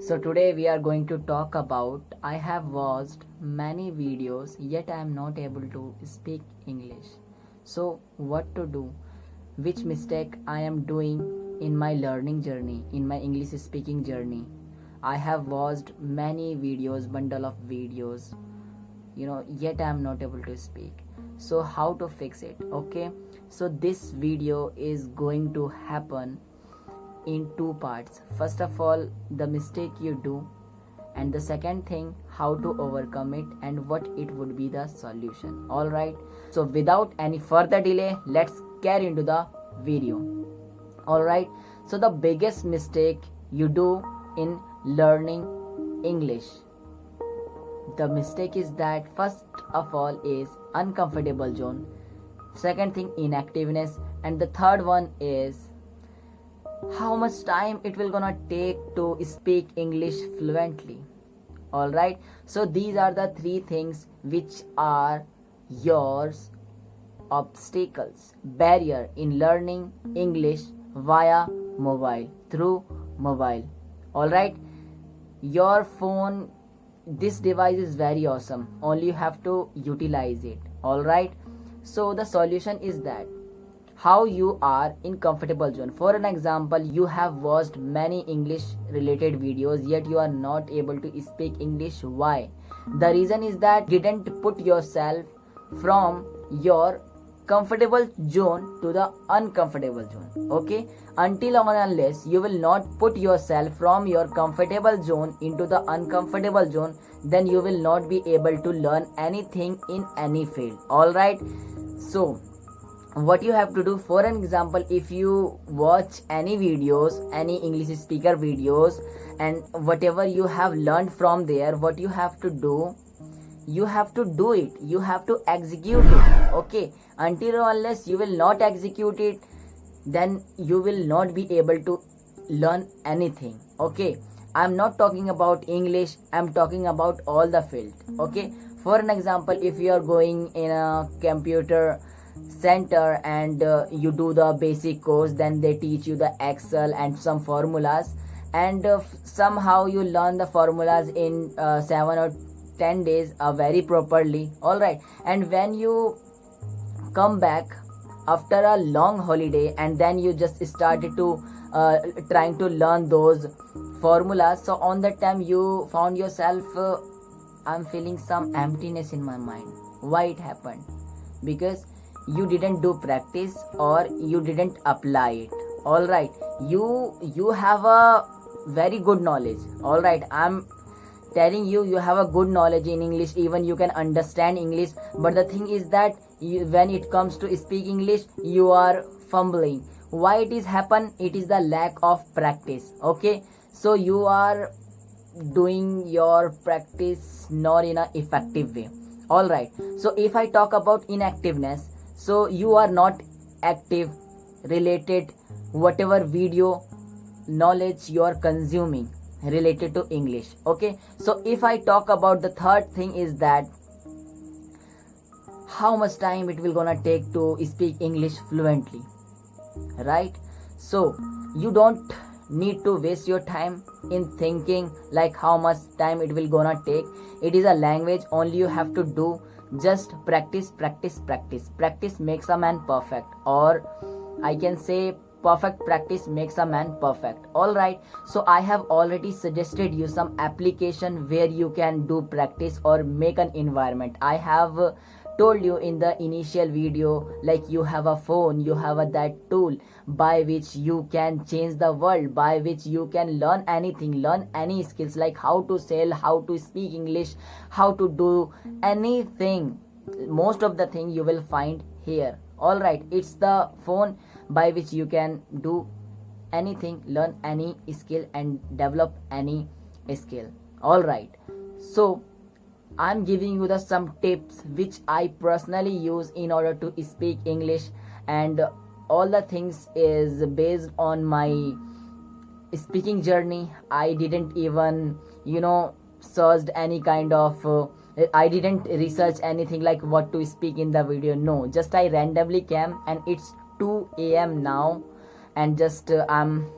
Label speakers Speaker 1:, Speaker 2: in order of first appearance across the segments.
Speaker 1: So today we are going to talk about I have watched many videos yet I am not able to speak English. So what to do? Which mistake I am doing in my learning journey, in my English speaking journey? I have watched many videos, bundle of videos, yet I am not able to speak. So how to fix it? Okay, so this video is going to happen in two parts. First of all, the mistake you do, and the second thing, how to overcome it and what it would be the solution. All right, so without any further delay, let's get into the video. All right, so the biggest mistake you do in learning English, the mistake is that first of all is uncomfortable zone, second thing inactiveness, and the third one is how much time it will gonna take to speak English fluently. All right, so these are the three things which are yours obstacles, barrier in learning English via mobile, through mobile. All right, your phone, this device is very awesome, only you have to utilize it. All right, so the solution is that how you are in comfortable zone. For an example, you have watched many English related videos yet you are not able to speak English. Why? The reason is that you didn't put yourself from your comfortable zone to the uncomfortable zone. Okay, until and unless you will not put yourself from your comfortable zone into the uncomfortable zone, then you will not be able to learn anything in any field. All right, so what you have to do, for an example, if you watch any videos, any English speaker videos, and whatever you have learned from there, what you have to do, you have to do it, you have to execute it. Okay, until or unless you will not execute it, then you will not be able to learn anything. Okay, I'm not talking about English, I'm talking about all the field. Okay, for an example, if you are going in a computer center and you do the basic course, then they teach you the Excel and some formulas, and somehow you learn the formulas in 7 or 10 days very properly. All right, and when you come back after a long holiday and then you just started to trying to learn those formulas, so on that time you found yourself I'm feeling some emptiness in my mind. Why it happened? Because you didn't do practice or you didn't apply it. All right, you have a very good knowledge. All right, I'm telling you, you have a good knowledge in English, even you can understand English, but the thing is that when it comes to speak English, you are fumbling. Why it is happen? It is the lack of practice. Okay, so you are doing your practice not in an effective way. All right, so if I talk about inactiveness, so you are not active related whatever video knowledge you are consuming related to English. Okay, so if I talk about the third thing is that how much time it will gonna take to speak English fluently, right? So you don't need to waste your time in thinking like how much time it will gonna take. It is a language, only you have to do just practice. Practice makes a man perfect, or I can say perfect practice makes a man perfect. All right, so I have already suggested you some application where you can do practice or make an environment. I have told you in the initial video, like you have a phone, you have that tool by which you can change the world, by which you can learn anything, learn any skills, like how to sell, how to speak English, how to do anything. Most of the thing you will find here. All right, it's the phone by which you can do anything, learn any skill and develop any skill. All right, so I'm giving you the some tips which I personally use in order to speak English, and all the things is based on my speaking journey. I didn't even searched any kind of I didn't research anything like what to speak in the video. No, just I randomly came, and it's 2 a.m. now, and just I'm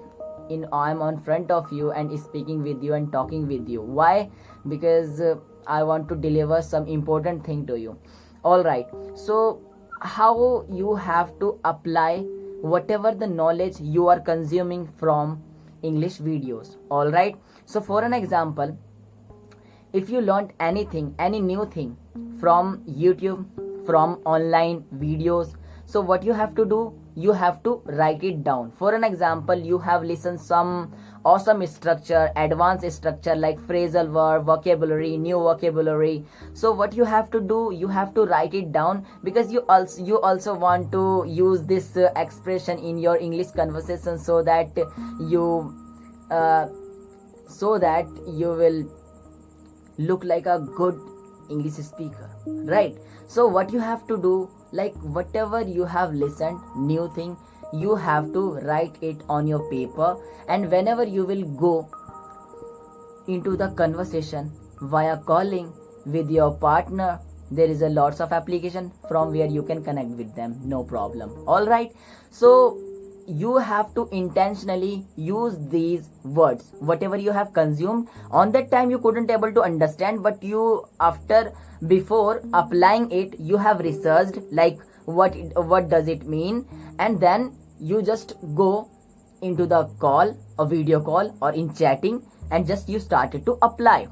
Speaker 1: I'm on front of you and speaking with you and talking with you. Why? Because I want to deliver some important thing to you. All right, so how you have to apply whatever the knowledge you are consuming from English videos. All right, so for an example, if you learned anything, any new thing from YouTube, from online videos, so what you have to do, you have to write it down. For an example, you have listened some awesome structure, advanced structure like phrasal verb, vocabulary, new vocabulary. So what you have to do, you have to write it down, because you also want to use this expression in your English conversation, so that you will look like a good English speaker, right? So what you have to do, like whatever you have listened new thing, you have to write it on your paper. And whenever you will go into the conversation via calling with your partner, there is a lots of application from where you can connect with them, no problem. All right, so you have to intentionally use these words, whatever you have consumed. On that time you couldn't able to understand, but you, after, before applying it, you have researched like what does it mean, and then you just go into the call, a video call, or in chatting, and just you started to apply.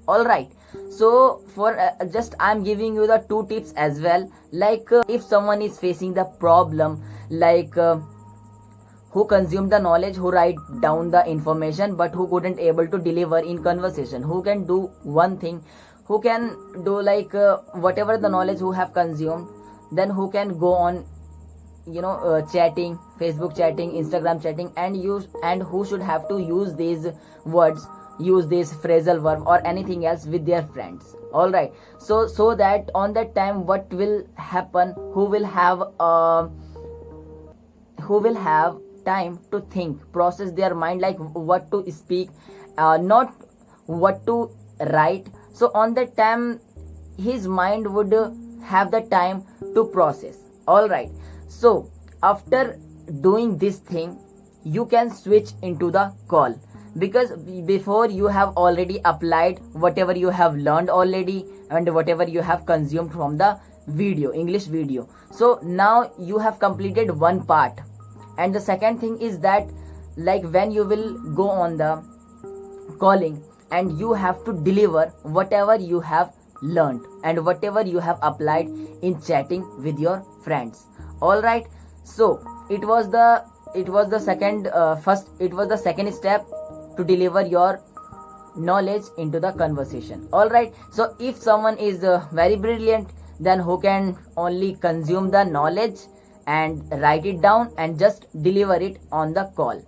Speaker 1: All right, so for just I'm giving you the 2 tips as well. Like if someone is facing the problem, like who consumed the knowledge, who write down the information, but who couldn't able to deliver in conversation, who can do one thing, who can do like whatever the knowledge who have consumed, then who can go on chatting, Facebook chatting, Instagram chatting, and who should have to use these words, use this phrasal verb or anything else with their friends. All right, so that on that time what will happen, who will have time to think, process their mind, like what to speak, not what to write. So on that time his mind would have the time to process. All right, so after doing this thing, you can switch into the call, because before you have already applied whatever you have learned already and whatever you have consumed from the video, English video. So now you have completed one part. And the second thing is that, like when you will go on the calling, and you have to deliver whatever you have learned and whatever you have applied in chatting with your friends. All right, so it was the second step to deliver your knowledge into the conversation. All right, so if someone is very brilliant, then who can only consume the knowledge and write it down and just deliver it on the call.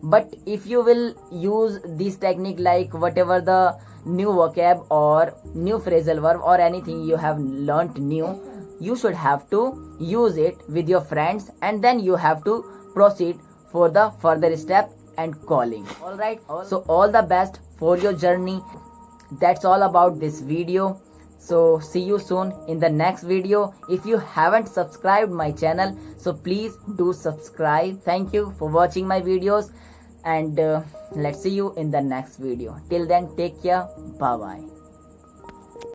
Speaker 1: But if you will use this technique, like whatever the new vocab or new phrasal verb or anything you have learnt new, you should have to use it with your friends, and then you have to proceed for the further step and calling. All right, so all the best for your journey. That's all about this video. So see you soon in the next video. If you haven't subscribed my channel, so please do subscribe. Thank you for watching my videos, and let's see you in the next video. Till then, take care. Bye bye.